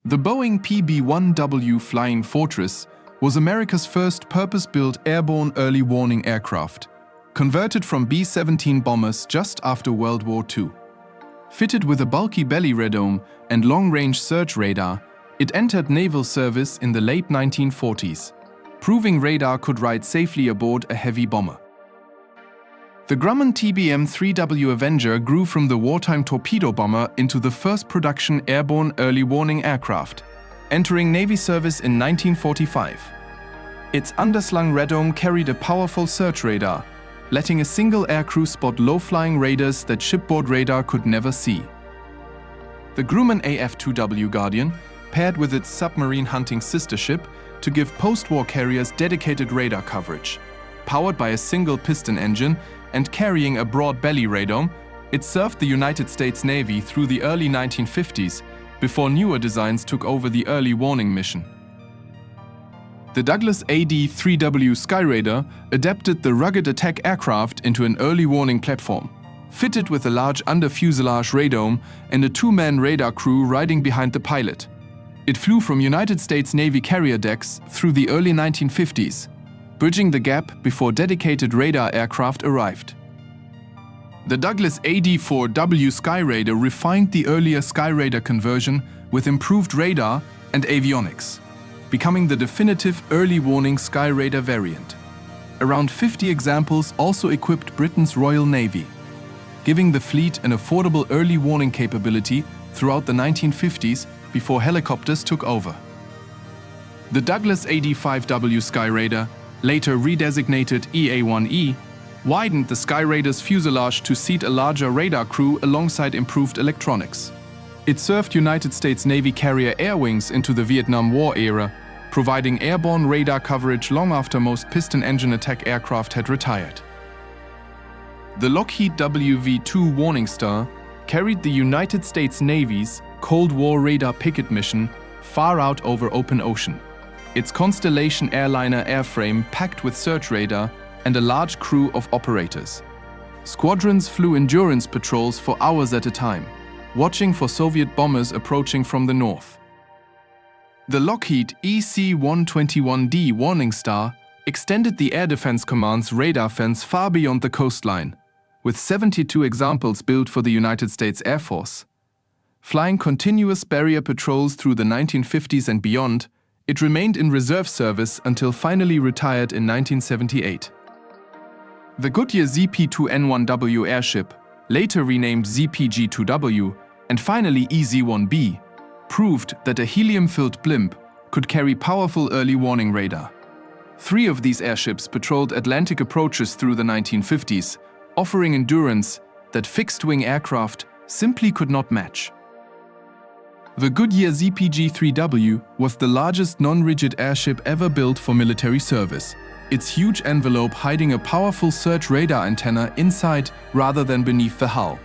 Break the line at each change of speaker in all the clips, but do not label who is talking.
The Boeing PB-1W Flying Fortress was America's first purpose-built airborne early warning aircraft, converted from B-17 bombers just after World War II. Fitted with a bulky belly radome and long-range search radar, it entered naval service in the late 1940s, proving radar could ride safely aboard a heavy bomber. The Grumman TBM-3W Avenger grew from the wartime torpedo bomber into the first production airborne early warning aircraft, entering Navy service in 1945. Its underslung radome carried a powerful search radar, letting a single aircrew spot low-flying raiders that shipboard radar could never see. The Grumman AF-2W Guardian paired with its submarine hunting sister ship to give post-war carriers dedicated radar coverage. Powered by a single piston engine and carrying a broad belly radome, it served the United States Navy through the early 1950s, before newer designs took over the early warning mission. The Douglas AD-3W Skyraider adapted the rugged attack aircraft into an early warning platform, fitted with a large under-fuselage radome and a two-man radar crew riding behind the pilot. It flew from United States Navy carrier decks through the early 1950s, bridging the gap before dedicated radar aircraft arrived. The Douglas AD-4W Skyraider refined the earlier Skyraider conversion with improved radar and avionics, becoming the definitive early warning Skyraider variant. Around 50 examples also equipped Britain's Royal Navy, giving the fleet an affordable early warning capability throughout the 1950s before helicopters took over. The Douglas AD-5W Skyraider, later redesignated EA-1E, widened the Skyraider's fuselage to seat a larger radar crew alongside improved electronics. It served United States Navy carrier air wings into the Vietnam War era, providing airborne radar coverage long after most piston engine attack aircraft had retired. The Lockheed WV-2 Warning Star carried the United States Navy's Cold War radar picket mission far out over open ocean. Its Constellation airliner airframe packed with search radar and a large crew of operators. Squadrons flew endurance patrols for hours at a time, watching for Soviet bombers approaching from the north. The Lockheed EC-121D Warning Star extended the Air Defense Command's radar fence far beyond the coastline, with 72 examples built for the United States Air Force. Flying continuous barrier patrols through the 1950s and beyond, it remained in reserve service until finally retired in 1978. The Goodyear ZP-2N1W airship, later renamed ZPG-2W, and finally EZ-1B, proved that a helium-filled blimp could carry powerful early warning radar. 3 of these airships patrolled Atlantic approaches through the 1950s, offering endurance that fixed-wing aircraft simply could not match. The Goodyear ZPG-3W was the largest non-rigid airship ever built for military service, its huge envelope hiding a powerful search radar antenna inside rather than beneath the hull.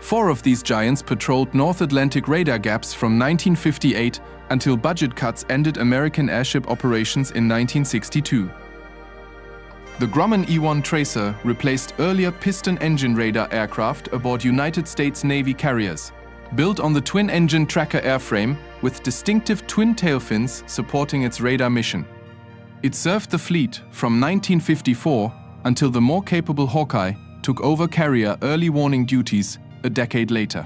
4 of these giants patrolled North Atlantic radar gaps from 1958 until budget cuts ended American airship operations in 1962. The Grumman E-1 Tracer replaced earlier piston-engine radar aircraft aboard United States Navy carriers, built on the twin-engine tracker airframe with distinctive twin tail fins supporting its radar mission. It served the fleet from 1954 until the more capable Hawkeye took over carrier early warning duties a decade later.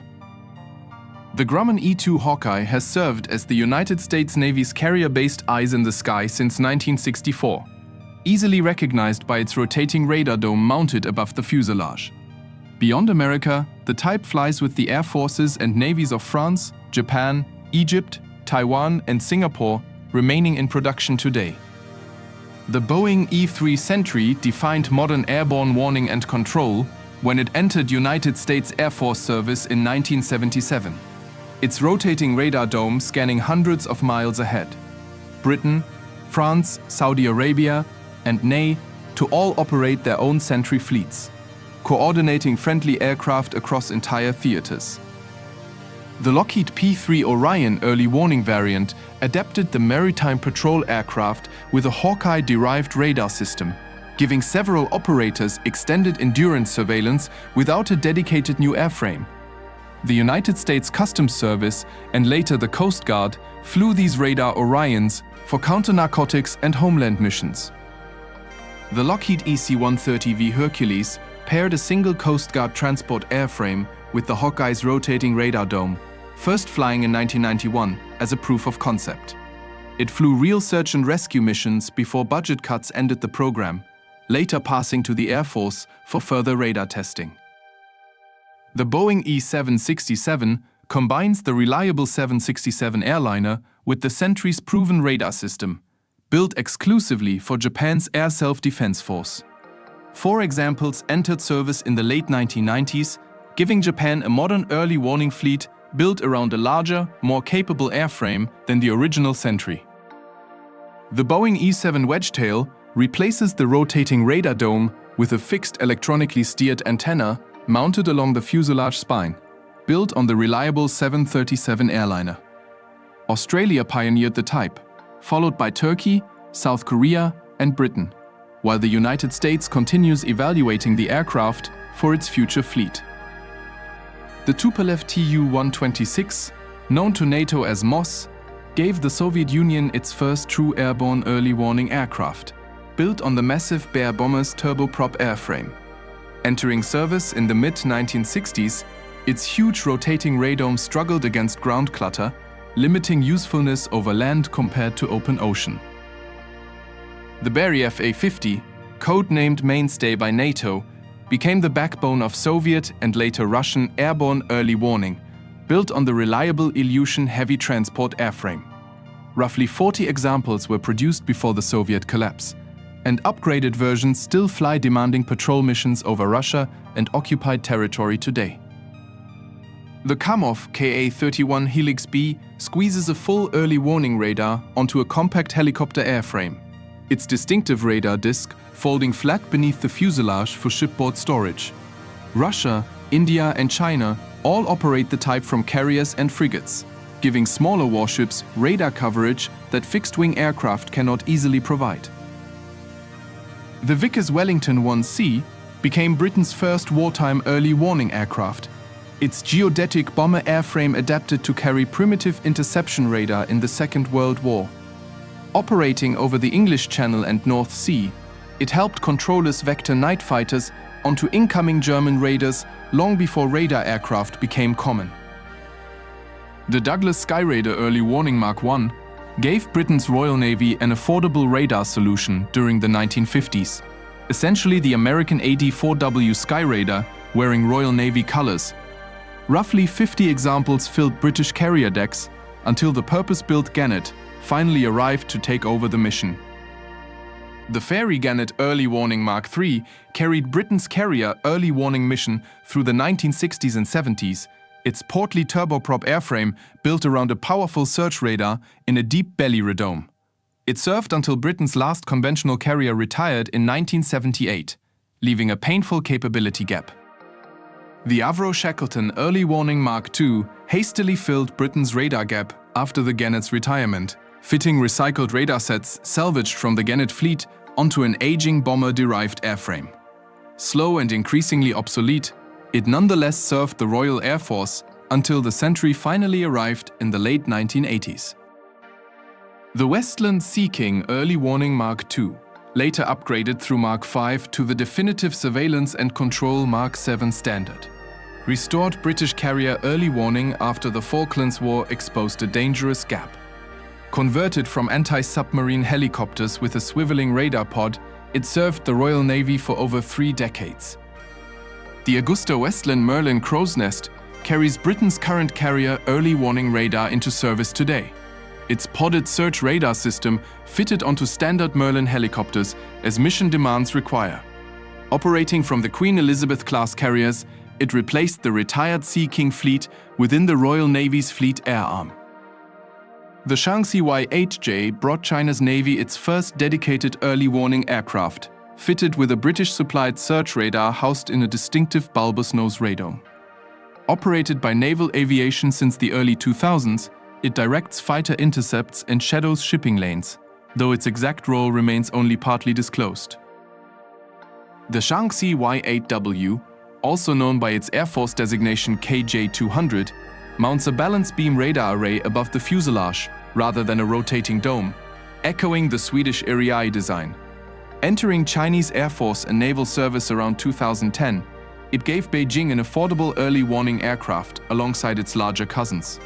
The Grumman E-2 Hawkeye has served as the United States Navy's carrier-based eyes in the sky since 1964, easily recognized by its rotating radar dome mounted above the fuselage. Beyond America, the type flies with the air forces and navies of France, Japan, Egypt, Taiwan, and Singapore, remaining in production today. The Boeing E-3 Sentry defined modern airborne warning and control when it entered United States Air Force service in 1977. Its rotating radar dome scanning hundreds of miles ahead. Britain, France, Saudi Arabia, and NA to all operate their own Sentry fleets, coordinating friendly aircraft across entire theaters. The Lockheed P-3 Orion early warning variant adapted the maritime patrol aircraft with a Hawkeye-derived radar system, giving several operators extended endurance surveillance without a dedicated new airframe. The United States Customs Service and later the Coast Guard flew these radar Orions for counter-narcotics and homeland missions. The Lockheed EC-130V Hercules paired a single Coast Guard transport airframe with the Hawkeye's rotating radar dome, first flying in 1991 as a proof of concept. It flew real search and rescue missions before budget cuts ended the program, later passing to the Air Force for further radar testing. The Boeing E-767 combines the reliable 767 airliner with the Sentry's proven radar system, built exclusively for Japan's Air Self-Defense Force. 4 examples entered service in the late 1990s, giving Japan a modern early warning fleet built around a larger, more capable airframe than the original Sentry. The Boeing E-7 Wedgetail replaces the rotating radar dome with a fixed electronically steered antenna mounted along the fuselage spine, built on the reliable 737 airliner. Australia pioneered the type, followed by Turkey, South Korea, and Britain, while the United States continues evaluating the aircraft for its future fleet. The Tupolev Tu-126, known to NATO as MOS, gave the Soviet Union its first true airborne early warning aircraft, built on the massive Bear bomber's turboprop airframe. Entering service in the mid-1960s, its huge rotating radome struggled against ground clutter, limiting usefulness over land compared to open ocean. The Beriev A-50, code-named Mainstay by NATO, became the backbone of Soviet and later Russian airborne early warning, built on the reliable Ilyushin heavy transport airframe. Roughly 40 examples were produced before the Soviet collapse, and upgraded versions still fly demanding patrol missions over Russia and occupied territory today. The Kamov Ka-31 Helix B squeezes a full early warning radar onto a compact helicopter airframe, its distinctive radar disc folding flat beneath the fuselage for shipboard storage. Russia, India, and China all operate the type from carriers and frigates, giving smaller warships radar coverage that fixed-wing aircraft cannot easily provide. The Vickers Wellington 1C became Britain's first wartime early warning aircraft. Its geodetic bomber airframe adapted to carry primitive interception radar in the Second World War. Operating over the English Channel and North Sea, it helped controllers vector night fighters onto incoming German raiders long before radar aircraft became common. The Douglas Skyraider Early Warning Mark I gave Britain's Royal Navy an affordable radar solution during the 1950s, essentially the American AD-4W Skyraider wearing Royal Navy colors. Roughly 50 examples filled British carrier decks until the purpose-built Gannet finally arrived to take over the mission. The Fairey Gannet Early Warning Mark III carried Britain's carrier early warning mission through the 1960s and 70s, its portly turboprop airframe built around a powerful search radar in a deep belly radome. It served until Britain's last conventional carrier retired in 1978, leaving a painful capability gap. The Avro Shackleton Early Warning Mark II hastily filled Britain's radar gap after the Gannet's retirement, fitting recycled radar sets salvaged from the Gannet fleet onto an aging bomber-derived airframe. Slow and increasingly obsolete, it nonetheless served the Royal Air Force until the Sentry finally arrived in the late 1980s. The Westland Sea King Early Warning Mark II, later upgraded through Mark V to the definitive surveillance and control Mark VII standard, restored British carrier early warning after the Falklands War exposed a dangerous gap. Converted from anti-submarine helicopters with a swiveling radar pod, it served the Royal Navy for over 3 decades. The Augusta Westland Merlin Crow's Nest carries Britain's current carrier early warning radar into service today. Its podded search radar system fitted onto standard Merlin helicopters as mission demands require. Operating from the Queen Elizabeth-class carriers, it replaced the retired Sea King fleet within the Royal Navy's Fleet Air Arm. The Shaanxi Y-8J brought China's Navy its first dedicated early warning aircraft, fitted with a British-supplied search radar housed in a distinctive bulbous nose radome. Operated by naval aviation since the early 2000s, it directs fighter intercepts and shadows shipping lanes, though its exact role remains only partly disclosed. The Shaanxi Y-8W, also known by its Air Force designation KJ-200, mounts a balance beam radar array above the fuselage rather than a rotating dome, echoing the Swedish AWACS design. Entering Chinese Air Force and naval service around 2010, it gave Beijing an affordable early warning aircraft alongside its larger cousins.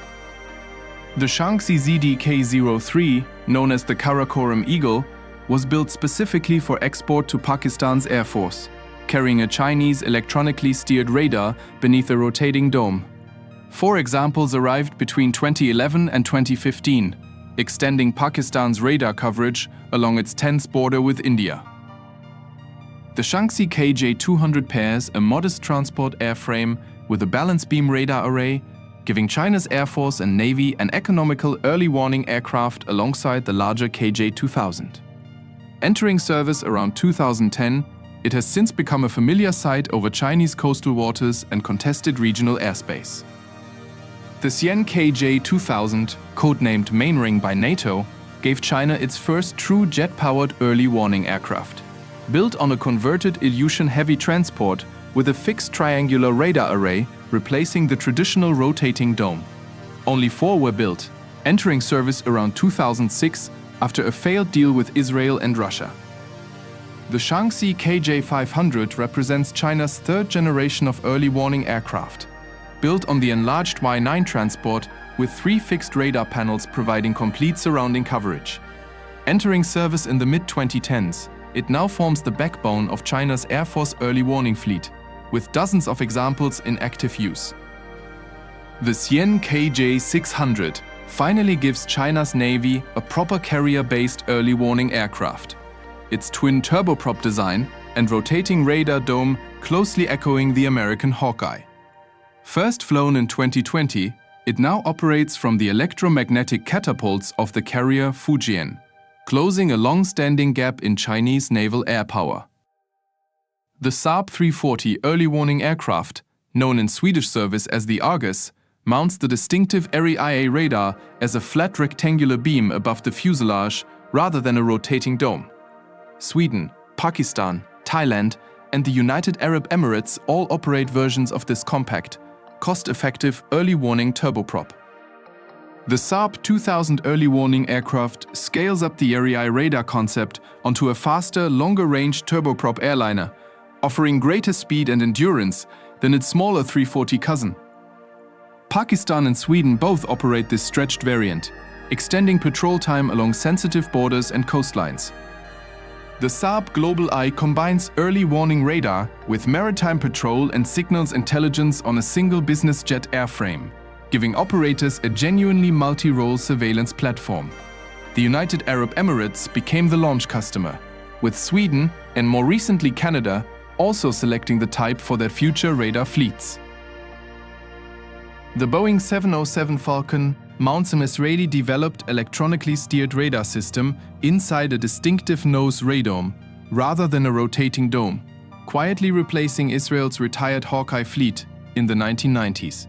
The Shaanxi ZD-K03, known as the Karakoram Eagle, was built specifically for export to Pakistan's Air Force, carrying a Chinese electronically steered radar beneath a rotating dome. 4 examples arrived between 2011 and 2015, extending Pakistan's radar coverage along its tense border with India. The Shaanxi KJ-200 pairs a modest transport airframe with a balance beam radar array, giving China's Air Force and Navy an economical early warning aircraft alongside the larger KJ-2000. Entering service around 2010, it has since become a familiar sight over Chinese coastal waters and contested regional airspace. The Xian KJ-2000, codenamed Mainring by NATO, gave China its first true jet-powered early warning aircraft. Built on a converted Ilyushin heavy transport with a fixed triangular radar array replacing the traditional rotating dome. Only 4 were built, entering service around 2006 after a failed deal with Israel and Russia. The Shaanxi KJ-500 represents China's 3rd generation of early warning aircraft, built on the enlarged Y-9 transport with 3 fixed radar panels providing complete surrounding coverage. Entering service in the mid-2010s, it now forms the backbone of China's Air Force early warning fleet, with dozens of examples in active use. The Xian KJ-600 finally gives China's Navy a proper carrier-based early warning aircraft. Its twin turboprop design and rotating radar dome closely echoing the American Hawkeye. First flown in 2020, it now operates from the electromagnetic catapults of the carrier Fujian, closing a long-standing gap in Chinese naval air power. The Saab 340 early warning aircraft, known in Swedish service as the Argus, mounts the distinctive ARIA radar as a flat rectangular beam above the fuselage rather than a rotating dome. Sweden, Pakistan, Thailand, and the United Arab Emirates all operate versions of this compact, cost-effective early warning turboprop. The Saab 2000 early warning aircraft scales up the ARIA radar concept onto a faster, longer-range turboprop airliner, offering greater speed and endurance than its smaller 340 cousin. Pakistan and Sweden both operate this stretched variant, extending patrol time along sensitive borders and coastlines. The Saab GlobalEye combines early warning radar with maritime patrol and signals intelligence on a single business jet airframe, giving operators a genuinely multi-role surveillance platform. The United Arab Emirates became the launch customer, with Sweden and more recently Canada also selecting the type for their future radar fleets. The Boeing 707 Falcon mounts an Israeli-developed electronically steered radar system inside a distinctive nose radome, rather than a rotating dome, quietly replacing Israel's retired Hawkeye fleet in the 1990s.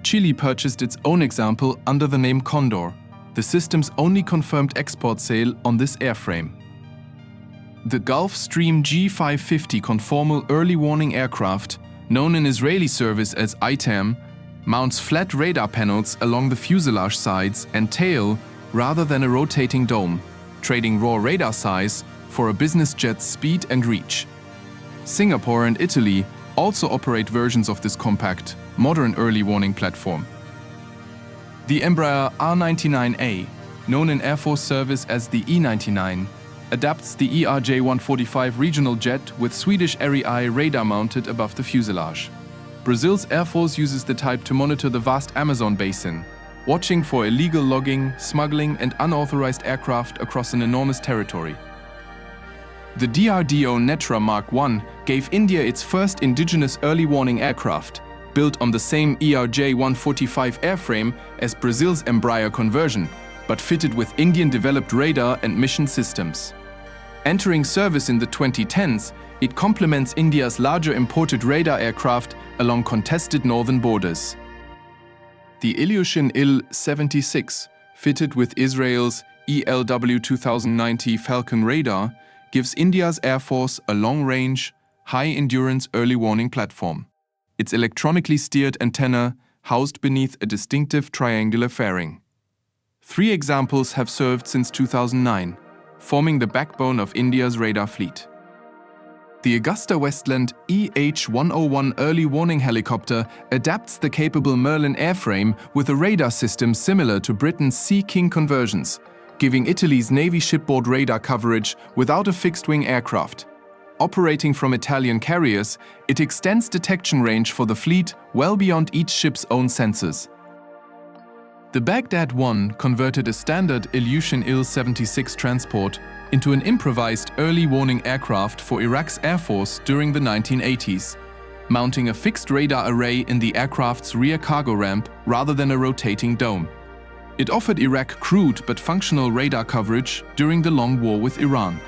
Chile purchased its own example under the name Condor, the system's only confirmed export sale on this airframe. The Gulfstream G550 conformal early warning aircraft, known in Israeli service as ITAM, mounts flat radar panels along the fuselage sides and tail rather than a rotating dome, trading raw radar size for a business jet's speed and reach. Singapore and Italy also operate versions of this compact, modern early warning platform. The Embraer R99A, known in Air Force service as the E99, adapts the ERJ-145 regional jet with Swedish ARIA radar mounted above the fuselage. Brazil's Air Force uses the type to monitor the vast Amazon basin, watching for illegal logging, smuggling, and unauthorized aircraft across an enormous territory. The DRDO Netra Mark I gave India its first indigenous early warning aircraft, built on the same ERJ-145 airframe as Brazil's Embraer conversion, but fitted with Indian-developed radar and mission systems. Entering service in the 2010s, it complements India's larger imported radar aircraft along contested northern borders. The Ilyushin Il-76, fitted with Israel's ELW-2090 Falcon radar, gives India's Air Force a long-range, high-endurance early warning platform. Its electronically steered antenna housed beneath a distinctive triangular fairing. 3 examples have served since 2009, forming the backbone of India's radar fleet. The Augusta Westland EH-101 early warning helicopter adapts the capable Merlin airframe with a radar system similar to Britain's Sea King conversions, giving Italy's Navy shipboard radar coverage without a fixed-wing aircraft. Operating from Italian carriers, it extends detection range for the fleet well beyond each ship's own sensors. The Baghdad-1 converted a standard Ilyushin Il-76 transport into an improvised early warning aircraft for Iraq's Air Force during the 1980s, mounting a fixed radar array in the aircraft's rear cargo ramp rather than a rotating dome. It offered Iraq crude but functional radar coverage during the long war with Iran.